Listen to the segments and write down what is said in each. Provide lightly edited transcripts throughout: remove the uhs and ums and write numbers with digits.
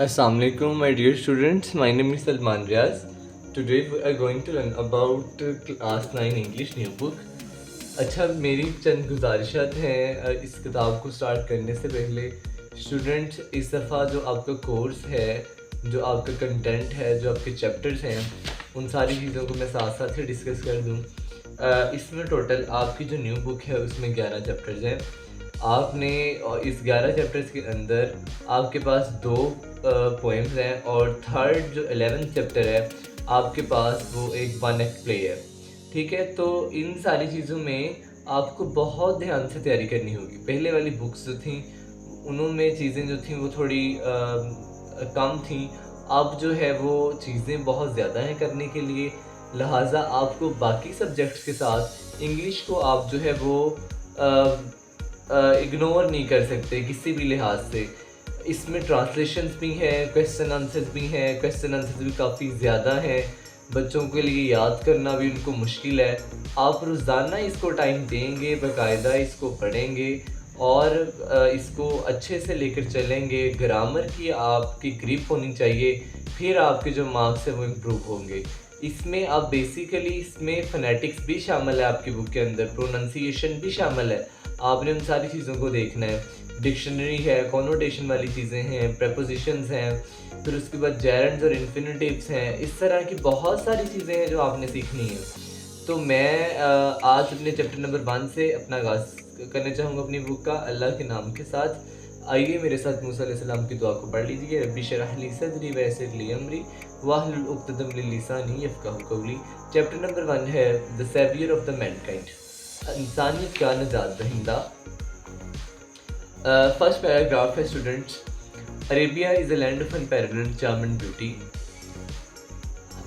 Assalamu alaikum, my dear students. My name is Salman Riaz. Today we are going to learn about class 9 English new book. अच्छा, मेरी चंद गुजारिशात हैं इस किताब को start करने से पहले। स्टूडेंट्स, इस दफ़ा जो आपका कोर्स है, जो आपका कंटेंट है, जो आपके चैप्टर्स हैं, उन सारी चीज़ों को मैं साथ साथ ही डिस्कस कर दूँ। इसमें टोटल आपकी जो न्यू बुक है उसमें 11 चैप्टर्स हैं। आपने इस 11 चैप्टर्स के अंदर आपके पास 2 पोएम्स हैं और थर्ड जो 11th चैप्टर है आपके पास वो एक 1 एक्ट प्ले है। ठीक है, तो इन सारी चीज़ों में आपको बहुत ध्यान से तैयारी करनी होगी। पहले वाली बुक्स जो थी उनमें चीज़ें जो थी वो थोड़ी कम थी। अब जो है वो चीज़ें बहुत ज़्यादा हैं करने के लिए, लिहाजा आपको बाकी सब्जेक्ट्स के साथ इंग्लिश को आप जो है वो इग्नोर नहीं कर सकते किसी भी लिहाज से। इसमें ट्रांसलेशंस भी हैं, क्वेश्चन आंसर्स भी हैं, क्वेश्चन आंसर्स भी काफ़ी ज़्यादा हैं। बच्चों के लिए याद करना भी उनको मुश्किल है। आप रोज़ाना इसको टाइम देंगे, बाकायदा इसको पढ़ेंगे और इसको अच्छे से लेकर चलेंगे। ग्रामर की आपकी ग्रिप होनी चाहिए, फिर आपके जो मार्क्स हैं वो इम्प्रूव होंगे। इसमें आप बेसिकली इसमें फ़ोनेटिक्स भी शामिल है आपकी बुक के अंदर, प्रोनंसिएशन भी शामिल है। आपने उन सारी चीज़ों को देखना है। डिक्शनरी है, कॉनोटेशन वाली चीज़ें हैं, प्रेपोजिशंस हैं, फिर उसके बाद जेरेंड्स और इन्फिनिटिव्स हैं। इस तरह की बहुत सारी चीज़ें हैं जो आपने सीखनी है। तो मैं आज अपने चैप्टर नंबर 1 से अपना आगाज़ करना चाहूँगा अपनी बुक का, अल्लाह के नाम के साथ। आइए मेरे साथ मूसा अलैहिस्सलाम की दुआ को पढ़ लीजिए। रब्बी शरह ली सदरी व यस्सिर ली अमरी वाहलुल उक़्दतम मिन लिसानी यफ़क़हू क़ौली। चैप्टर नंबर 1 है the saviour of the mankind, इंसानियत का निजात दहिंदा। फर्स्ट पैराग्राफ है students, Arabia is a land of unparalleled charm and beauty.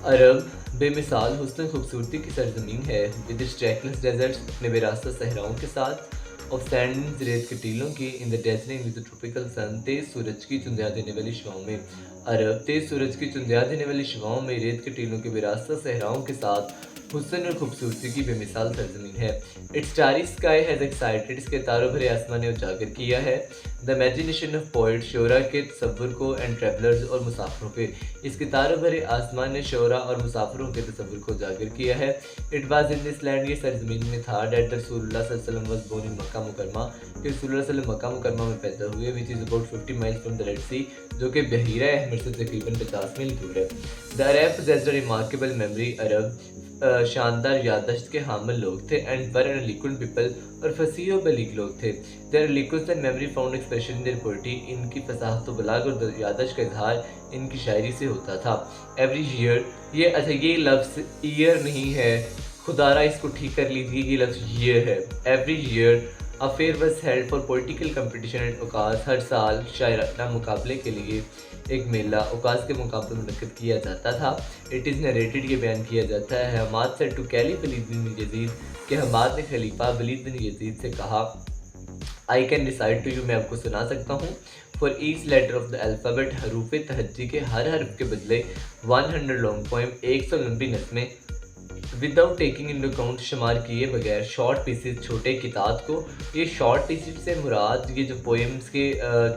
अरब बेमिसाल हुस्न खूबसूरती की सरजमीन है, विद इट्स ट्रैकलेस डेजर्ट्स, अपने बेरास्ता सहराओं के साथ, ऑफ सैंड रेत के टीलों की, in the dazzling with tropical sun, तेज़ सूरज की चुंदिया देने वाली शवाओं में। अरब तेज़ सूरज की चुंदिया देने वाली शवाओं में, रेत के टीलों के बेरास्ता सहराओं के साथ, हुस्न और खूबसूरती की बेमिसाल सरजमीन है। It's starry sky has excited, इसके तारों भरे आसमान ने उजागर किया है। द इमेजिनेशन ऑफ पोइट, शोरा के तसव्वुर को, एंड ट्रैवलर्स और मुसाफिरों के, इसके तारों भरे आसमान ने शोरा और मुसाफिरों के तसव्वुर को उजागर किया है। It was in this land, ये सरजमीन में था, डेट रसूलुल्लाह सल्लल्लाहु अलैहि वसल्लम वाज बोर्न इन मक्का मुकरमा, कि रसूलुल्लाह सल्लल्लाहु अलैहि वसल्लम मक्का मुकरमा में पैदा हुए, which is about 50 miles from the red sea, जो कि बहीरा अहमर से तकरीबन 50 मील दूर है। The Arab possessed a remarkable memory, अरब शानदार याददाश्त के हामिल लोग थे, and were an eloquent people, और फसीह और बलीग लोग थे। Their eloquence and memory found expression in their poetry, इनकी फसाहत व बलाग और याददाश्त का इजहार इनकी शायरी से होता था। एवरी ईयर, ये अच्छा ये लफ्ज़ ईयर नहीं है, खुदारा इसको ठीक कर लीजिए, ये लफ्ज़ ईयर है। Every year a fair was held for political competition at Ukaz, हर साल शायराना मुकाबले के लिए एक मेला उकास के मुकाबले मुनक़्क़िद किया जाता था। इट इज़ नरेटेड, ये बयान किया जाता है, Hammad said to caliph Walid bin Yazid, कि हमाद ने खलीफा वलीद बिन यज़ीद से कहा, I can decide to you, मैं आपको सुना सकता हूँ, for each letter of the alphabet, हरूफ तहज्जी के हर हर्फ के बदले 100 लॉन्ग पोएम, 100 लंबी नज़में, विदाउट टेकिंग इन अकाउंट, शुमार किए बगैर, शॉर्ट पीसेस, छोटे किताब को। ये शॉर्ट पीसेस से मुराद ये जो पोएम्स के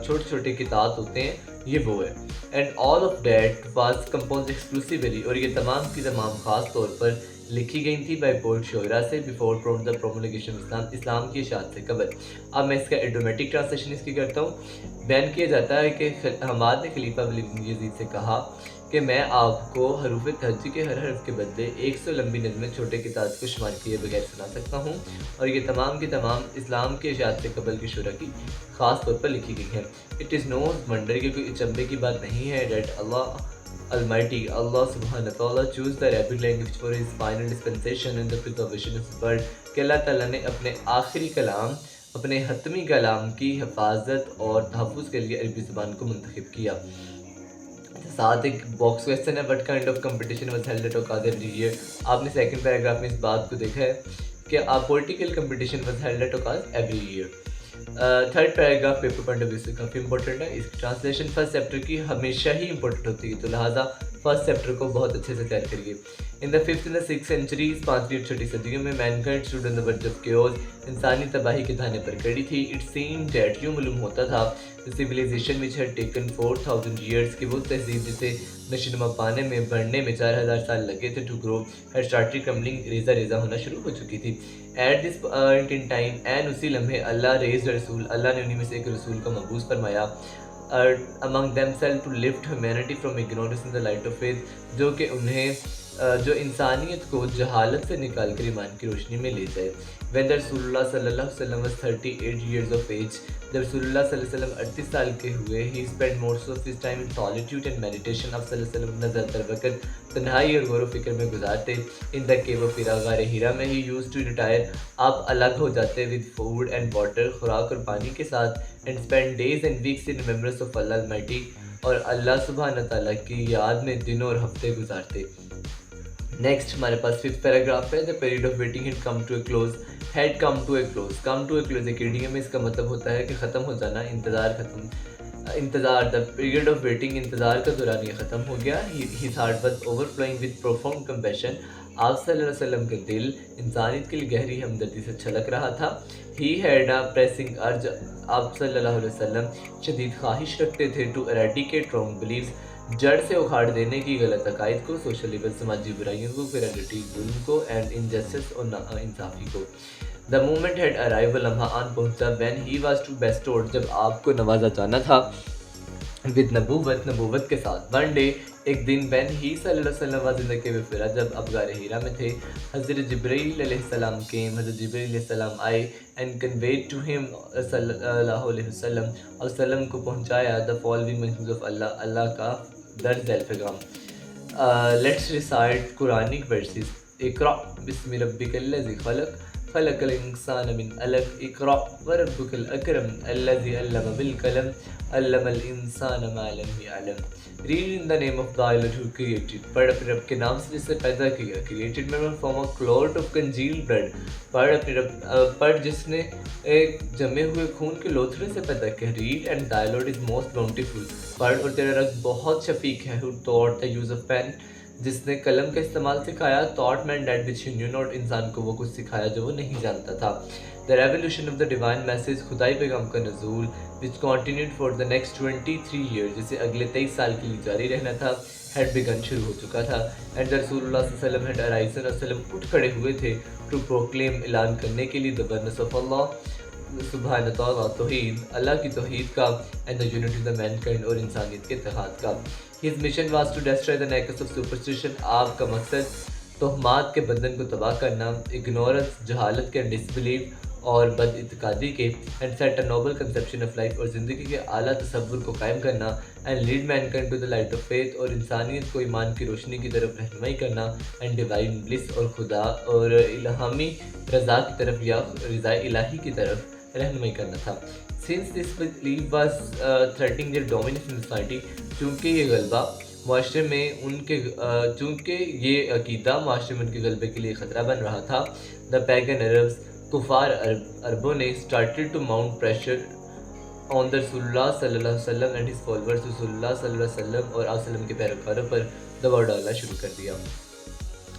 छोटे छोटे किताब होते हैं ये वो है। And all of that was compose exclusively, और ये तमाम की तमाम ख़ास तौर पर लिखी गई थी बाय पोएट शोरा से, बिफोर द प्रोमलगेशन इस्लाम, इस्लाम की इशाअत से कबल। अब मैं इसका एडोमेटिक ट्रांसलेशन इसकी करता हूँ। बयान किया जाता है कि हमाद ने खलीफा वलीद बिन यज़ीद से कहा कि मैं आपको हरूफ तहज्जी के हर हर्फ के बदले 100 लंबी नज़में छोटे किताब को शुमार किए बगैर सुना सकता हूँ, और ये तमाम की तमाम इस्लाम के इशाअत से कबल की शुरा की ख़ास तौर पर लिखी गई हैं। इट इज़ नो वंडर, कि कोई अचंभे की बात नहीं है, date Allah Almighty, Allah Subhanahu wa Taala choose the Arabic language for His final dispensation and the preservation of His word, कि अल्लाह ताला ने अपने आखिरी कलाम, अपने हतमी कलाम की हिफाजत और तहफ़्फ़ुज़ के लिए अरबी ज़ुबान को मुंतखब किया। साथ एक बॉक्स क्वेश्चन है, what kind of competition was held at Ukaz every year. आपने सेकंड पैराग्राफ में इस बात को देखा है कि political competition was held at Ukaz every year. Third paragraph paper point of view से काफ़ी इंपॉर्टेंट है। इसकी ट्रांसलेशन फर्स्ट चैप्टर की हमेशा ही इंपॉर्टेंट होती है, तो लिहाजा फर्स्ट चैप्टर को बहुत अच्छे से तैयार करिए। In the 5th and 6th centuries, 5वीं और 6वीं सदियों में Mankind stood on the verge of chaos, इंसानी तबाही के धाने पर खड़ी थी। इट सीम डेट, यूँ मालूम होता था, civilisation which had taken 4000 years कि वो तहजीब जिसे नशोनुमा पाने में बढ़ने में 4000 साल लगे थे to grow had started crumbling रेजा रेजा होना शुरू हो चुकी थी. At this point in time and उसी लम्हे अल्लाह raised a रसूल, अल्लाह ने उन्हीं में से एक रसूल का मबूस फरमाया among themselves to lift humanity from ignorance in the light of faith, जो कि उन्हें जो इंसानियत को जहालत से निकाल कर ईमान की रोशनी में ले जाए. When the Rasulullah sallallahu alaihi wasallam was 38 years of age, जब रसूलुल्लाह सल्लल्लाहु अलैहि वसल्लम 38 साल के हुए, he spent most of his time in solitude and meditation. आप सल्लल्लाहु अलैहि वसल्लम नज़र दर वक़्त तन्हाई और गौर व फिक्र में गुजारते. In the cave of Hira, गारे हीरा में he used to retire, आप अलग हो जाते with food and water, खुराक और पानी के साथ, and spend days and weeks in remembrance of Allah Almighty, और अल्लाह सुब्हान ताला की याद में दिनों और हफ्ते गुजारते. नेक्स्ट हमारे पास फिफ्थ पैराग्राफ है. The period of waiting had come to a close, had come to a close. Come to a close एक इडियम में इसका मतलब होता है कि ख़त्म हो जाना, इंतज़ार ख़त्म, इंतज़ार. द पीरियड ऑफ वेटिंग, इंतज़ार का दौरान ये ख़त्म हो गया. His heart was overflowing with profound compassion. आप सल्लल्लाहु अलैहि वसल्लम का दिल इंसानियत के लिए गहरी हमदर्दी से छलक रहा था. ही हैड अ प्रेसिंग अर्ज, आप सल्लल्लाहु अलैहि वसल्लम शदीद ख्वाहिश रखते थे टू एरेडिकेट रॉन्ग बिलीव्स, जड़ से उखाड़ देने की गलत अकायद को, सोशल इवल समाजी बुराइयों को, फिरंडिटी जुल्म को, एंड इनजस्टिस और नाइंसाफ़ी को. द मोमेंट हैड अराइव, लम्हा आन पहुंचा, when he was to bestowed, जब आपको नवाजा जाना था, विद नबूवत, नबूवत के साथ. वन डे, एक दिन, व्हेन ही सल्लल्लाहु अलैहि वसल्लम was in the cave of Hira, जब अब गारे हीरा में थे, हज़रत जिब्रील अलैहिस्सलाम केम, हज़रत जिब्रील अलैहिस्सलाम आए, एंड कन्वेड टू हिम सल्लल्लाहु अलैहि वसल्लम, और सल्लम को पहुंचाया the following message of Allah, अल्लाह का दर्ज पैगाम. Let's recite Quranic verses. इक़रा बिस्मि रब्बिकल्लज़ी खलक़, खलक़ल इंसान मिन अलक़, इक़रा व रब्बुकल अकरम, अल्लज़ी अल्लम बिल कलम, अल्लमल इंसान मा लम यअलम. Read in the name of the Allah who created, पढ़ अपने रब के नाम से जिसने पैदा किया. Created man from a clot of congealed blood, पढ़ अपने रब, पढ़ जिसने एक जमे हुए खून के लोथड़े से पैदा किया. Read and the lord is most bountiful, पढ़ और तेरा रब बहुत शफीक है. Who taught the use of pen, जिसने कलम का इस्तेमाल सिखाया. Taught man that which he knew not, इंसान को वो कुछ सिखाया जो वो नहीं जानता था. The revolution of the divine message, खुदाई पैगाम का नज़ूल, which continued for the next 23 years, जिसे अगले 23 साल के लिए जारी रहना था, हैड बिगन, शुरू हो चुका था. एंड द रसूलुल्लाह सल्लल्लाहु अलैहि वसल्लम हैड अराइज़न, वसल्लम उठ खड़े हुए थे, टू प्रोक्लेम, ऐलान करने के लिए, द वननेस ऑफ अल्लाह सुब्हान ताला, तौहीद, अल्लाह की तौहीद का, and the unity of the mankind, और इंसानियत के इत्तेहाद का. His mission was to destroy the necks of superstition, आपका मकसद तोहमात के बंधन को तबाह करना, इग्नोरेंस, जहालत के, डिसबिलीव और बदइत्कादी के, and set a noble conception of life, और ज़िंदगी के आला तसव्वुर को कायम करना, and lead mankind to the light of faith, और इंसानियत को ईमान की रोशनी की तरफ रहनुमाई करना, एंड डिवाइन ब्लिस, और खुदा और इल्हामी रज़ा की तरफ या रज़ा इलाही की तरफ रहनुमाई करना था. Since this belief was threatening there dominance in society, चूँकि ये गलबा माशरे में उनके चूँकि ये अकीदा माशरे में उनके गलबे के लिए ख़तरा बन रहा था. द पैगन अरब्स, कुफार अरबों ने started to mount pressure on the रसूलुल्लाह सल्लल्लाहु अलैहि वसल्लम एंड हिज फॉलोअर्स, रसूलुल्लाह सल्लल्लाहु अलैहि वसल्लम और आप सल्लम के पैरोकारों पर दबाव डालना शुरू कर दिया.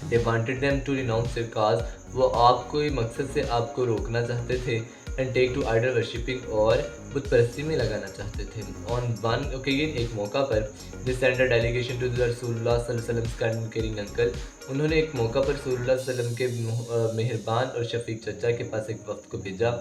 They wanted them to renounce their cause, वो आपको मकसद से आपको रोकना चाहते थे, and take to idol worshipping, और बुत परस्ती में लगाना चाहते थे. ऑन वन ओकेजन, एक मौका पर, they send a delegation to the रसूलुल्लाह सल्लल्लाहु अलैहि वसल्लम कैन केयरिंग अंकल, उन्होंने एक मौका पर रसूलुल्लाह सल्लल्लाहु अलैहि वसल्लम के मेहरबान और शफीक चचा के पास एक वक्त को भेजा,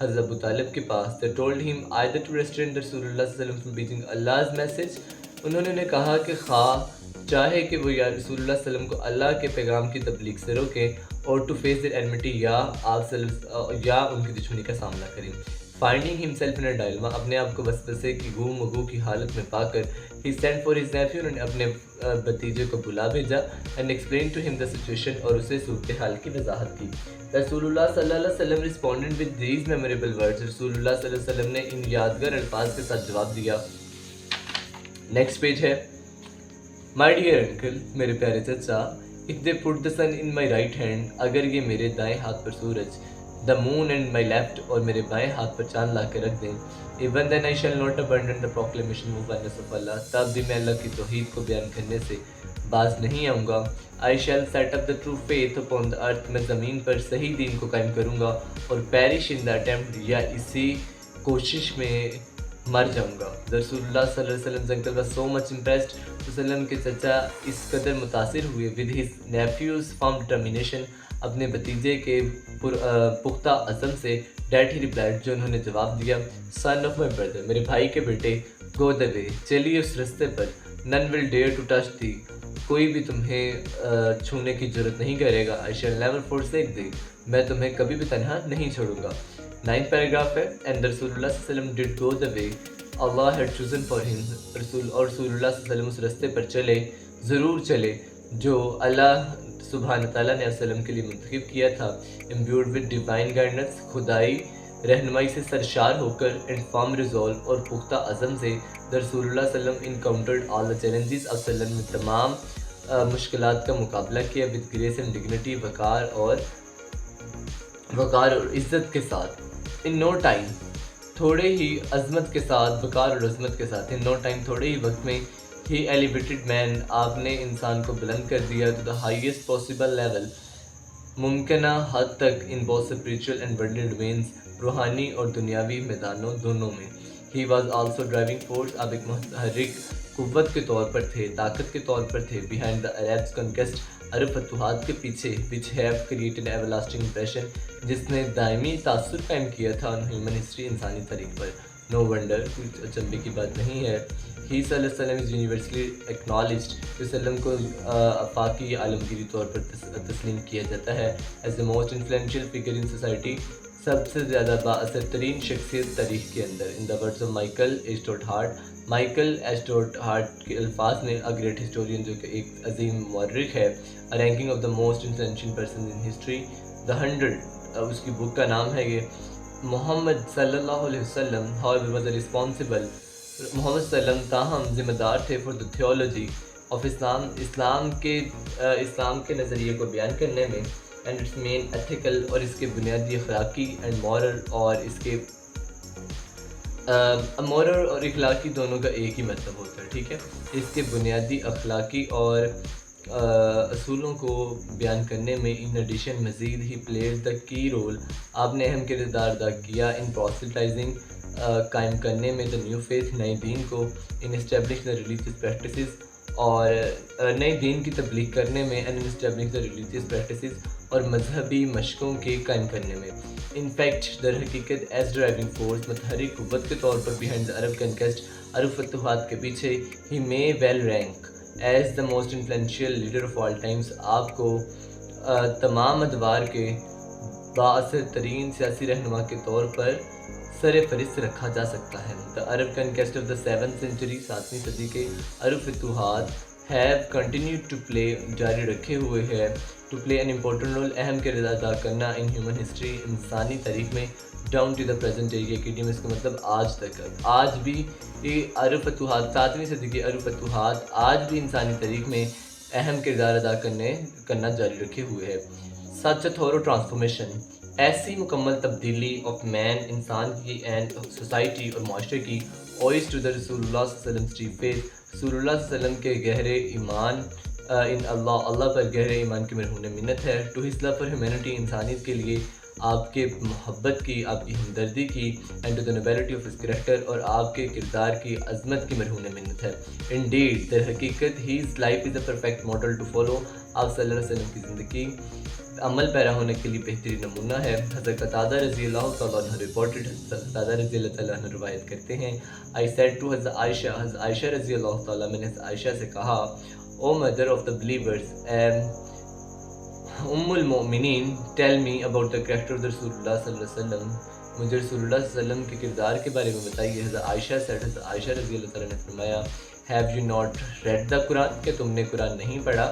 हज़रत अबू तालिब के पास. They told him either to restrain the रसूलुल्लाह सल्लल्लाहु अलैहि वसल्लम फ्रॉम प्रीचिंग अल्लाह's मैसेज, उन्होंने उन्हें कहा कि खा चाहे कि वो या रसूलुल्लाह सल्लल्लाहु अलैहि वसल्लम को अल्लाह के पैगाम की तबलीग से रोकें, और टू फेस देयर एनमिटी, या आप या उनकी दुश्मनी का सामना करें. Finding himself in a dilemma, अपने आप को वसवसे की गुम की हालत में पाकर, he sent for his nephew, उन्होंने अपने भतीजे को बुला भेजा, and explain to him the situation, और उसे सूरत हाल की वजाहत की. रसूलुल्लाह सल्लल्लाहु अलैहि वसल्लम responded with these memorable words, रसूलुल्लाह सल्लल्लाहु अलैहि वसल्लम ने इन यादगार अल्फाज के साथ जवाब दिया. नेक्स्ट पेज है. माय डियर अंकल, मेरे प्यारे चचा, if they put the sun in my right hand, अगर ये मेरे दाएं हाथ पर सूरज, the moon and my left, और मेरे बाएं हाथ पर चांद ला के रख दें, even then I shall not abandon the proclamation of oneness of Allah, तब भी मैं अल्लाह की तौहीद को बयान करने से बाज नहीं आऊँगा. I shall set up the true faith upon the earth, मैं ज़मीन पर सही दीन को कायम करूँगा, और पेरिश इन द अटेम्प्ट, या इसी कोशिश में मर जाऊंगा। रसूलुल्लाह सल्लल्लाहु अलैहि वसल्लम uncle was so much impressed। वसल्लम के चचा इस कदर मुतासिर हुए with his nephews firm determination, अपने भतीजे के पुख्ता अज़म से। डैड ही रिप्लाइड, जो उन्होंने जवाब दिया, सन ऑफ माई ब्रदर, मेरे भाई के बेटे, गो द वे, चलिए उस रास्ते पर, none will dare to touch thee, कोई भी तुम्हें छूने की जरूरत नहीं करेगा। I shall never forsake thee, मैं तुम्हें कभी भी तन्हा नहीं छोड़ूंगा। 9th पैराग्राफ है, एंड रसूलुल्लाह सल्लल्लाहु अलैहि वसल्लम did go the way Allah had chosen for him, रसूलुल्लाह सल्लल्लाहु अलैहि वसल्लम उस रास्ते पर चले, ज़रूर चले जो अल्लाह सुब्हान तआला ने वसल्लम के लिए मुंतखब किया था। इम्ब्यूड विद डिवाइन गाइडेंस, खुदाई रहनुमाई से सरशार होकर, एंड फर्म रिजॉल्व और पुख्ता अज़म से, रसूलुल्लाह सल्लल्लाहु अलैहि वसल्लम इनकाउंटर्ड ऑल द चैलेंजेस, वसल्लम ने तमाम मुश्किलात का मुकाबला किया विद ग्रेस एंड डिग्निटी, वक़ार और इज़्ज़त के साथ। इन नो टाइम, थोड़े ही अज़मत के साथ, वक़ार और अज़मत के साथ, इन नो टाइम, थोड़े ही वक्त में, ही एलिवेटेड मैन, आपने इंसान को बुलंद कर दिया to the highest possible level, मुमकिना हद तक, in both spiritual and worldly domains, रूहानी और दुनियावी मैदानों दोनों में। He was also driving force, आप एक मुतहर्रिक कुव्वत के तौर पर थे, ताकत के तौर पर थे, बिहाइंड द अरब्स कॉन्क्वेस्ट, अरब फतूहात के पीछे, which have created everlasting impression, जिसने दायमी तासुर कायम किया था ऑन ह्यूमन हिस्ट्री, इंसानी तारीख पर। नो वंडर, कुछ अचंभे की बात नहीं है। ही सल्लल्लाहु अलैहि वसल्लम इज़ यूनिवर्सली एक्नॉलेज्ड, वसल्लम को आफाकी आलमगीरी तौर पर तस्लीम किया जाता है as the most influential figure in society, सबसे ज़्यादा बाअसर तरीन शख्सियत तारीख के अंदर। In the words of Michael H dot Hart, Michael H dot Hart के अल्फाज में, अ ग्रेट हिस्टोरियन, जो कि एक अजीम मौर्रिख है, अ ranking of the most influential person in history, the 100, उसकी बुक का नाम है ये। मोहम्मद सल्लल्लाहु अलैहि वसल्लम हाउएवर वाज रिस्पॉन्सिबल, मोहम्मद सल्लम ताहम ज़िम्मेदार थे for the theology of Islam, इस्लाम के नज़रिए को बयान करने में, एंड इट्स मेन एथिकल, और इसके बुनियादी अखलाकी, एंड मॉरल, और इसके मॉरल और इखलाकी दोनों का एक ही मतलब होता है, ठीक है। इसके बुनियादी अखलाकी और असूलों को बयान करने में, इन एडिशन मज़ीद he played the key role, आपने अहम किरदार अदा किया इन प्रोसेटाइजिंग, कायम करने में, द न्यू फेथ, नए दीन को, इन इस्टेब्लिश द रिलीजियस प्रैक्टिसेस, और नए दीन की तब्लीग करने में, and in establish the religious practices, और मजहबी मशकों के कायम करने में। इन फैक्ट, दर हकीकत, एज ड्राइविंग फोर्स, मतहरिक कुव्वत के तौर पर, बिहाइंड द अरब कॉन्क्वेस्ट, अरब फतूहात के पीछे, he may well rank as the most influential leader of all times, आपको तमाम अदवार के बाअसर तरीन सियासी रहनुमा के तौर पर सर फरिस्त रखा जा सकता है। The Arab conquest of the 7th century, 7वीं सदी के अरब फतूहात, हैव कंटिन्यूड टू प्ले, जारी रखे हुए है, to play an important role, अहम किरदार अदा करना, इन ह्यूमन हिस्ट्री, इंसानी तारीख में, down to the present day, ये इसका मतलब आज तक, आज भी ये अरब फतूहात, 7वीं सदी के अरब फतूहात आज भी इंसानी तारीख में अहम किरदार अदा करना जारी रखे हुए है। सच अ थोरो ट्रांसफॉर्मेशन, ऐसी मुकम्मल तब्दीली ऑफ मैन, इंसान की, एंड सोसाइटी और माशरे की, ओइज टू द रसूलुल्लाह सल्लल्लाहु अलैहि वसल्लम फेथ, रसूलुल्लाह सल्लल्लाहु अलैहि वसल्लम के गहरे ईमान, इन अल्लाह पर गहरे ईमान की मरहून मिन्नत है। To his love for humanity, इंसानियत के लिए आपके मोहब्बत की, आपकी हमदर्दी की, and to the nobility of his character, और आपके किरदार की अजमत की मरहून मिन्नत है। इंडीड, दर हकीकत, his life is a perfect model to follow, आप सल्लल्लाहु अलैहि वसल्लम की ज़िंदगी अमल पैरा होने के लिए बेहतरीन नमूना है। हज़रत कतादा रज़ी अल्लाह तआला अन्हु रिपोर्टेड, कतादा रज़ी अल्लाह तआला अन्हु रिवायत करते हैं, आई सेड टू हज़रत आयशा रज़ी अल्लाह तआला, मैंने आयशा से कहा, O mother of the believers, उम्मुल मोमिनीन, tell me about the character of रसूलुल्लाह सल्लल्लाहु अलैहि वसल्लम, मुझे रसूलुल्लाह सल्लल्लाहु अलैहि वसल्लम के किरदार के बारे में बताइए। हज़रत आयशा सेड, हज़रत आयशा रज़ी अल्लाह तआला ने फरमाया, have you not read the Quran, कि तुमने कुरान नहीं पढ़ा।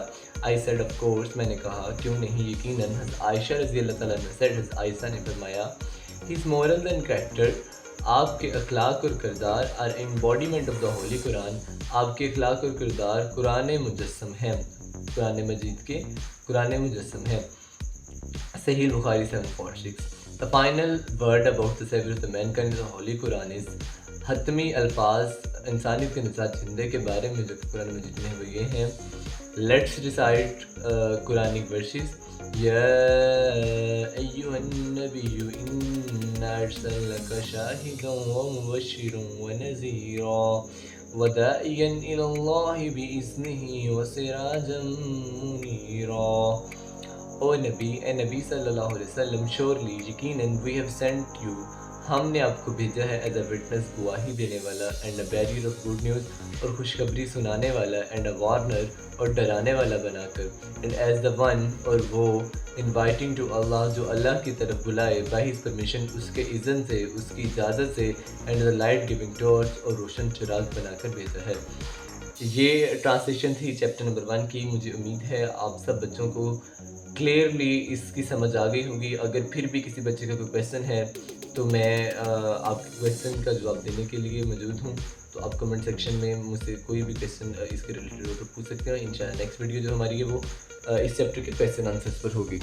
आई सेड ऑफ कोर्स, मैंने कहा क्यों नहीं, यकीनन। हज़रत आयशा रज़ी अल्लाह तआला ने सेड, हज़रत आयशा ने फरमाया, he is moral and character, आपके अखलाक और किरदार, are embodiment of the holy Quran, आपके अखलाक और किरदार कुरान मुजस्सम है, कुरान मजीद के कुरान मुजस्सम है। सही बुखारी 746। The final word about the saviour of the mankind in the holy Quran is, हतमी अल्फाज इंसानियत के निजात जिंदे के बारे में जो कुरान मजीद में हुए हैं, Let's recite Quranic verses. يا أيها النبي إنا أرسلناك شاهدا ومبشرا ونذيرا وداعيا إلى الله بإذنه وسراجا منيرا. او نبی، اے نبی صلی اللہ علیہ وسلم، شورلی یقیناً وی ہیو سینٹ یو، ہم نے آپ کو بھیجا ہے ایز اے وٹنس، گواہی دینے والا، and a barrier of good news, اور خوشخبری سنانے والا، اینڈ اے وارنر، اور ڈرانے والا بنا کر، اینڈ ایز دا ون، اور وہ، انوائٹنگ ٹو اللہ، جو اللہ کی طرف بلائے، بائی ہز پرمیشن، اس کے اذن سے، اس کی اجازت سے، and the light giving torch, اور روشن چراغ بنا کر بھیجا ہے۔ یہ ٹرانسلیشن تھی چیپٹر نمبر 1 کی۔ مجھے امید ہے آپ سب بچوں کو کلیئرلی اس کی سمجھ آ گئی ہوگی۔ اگر پھر بھی کسی بچے کا کوئی کویسچن ہے تو میں آپ کے کویسچن کا جواب دینے کے لیے موجود ہوں، تو آپ کمنٹ سیکشن میں مجھ سے کوئی بھی کویسچن اس کے ریلیٹڈ ہو تو پوچھ سکتے ہیں۔ انشاءاللہ نیکسٹ ویڈیو جو ہماری ہے وہ اس چیپٹر کے کویسچن آنسرس پر ہوگی۔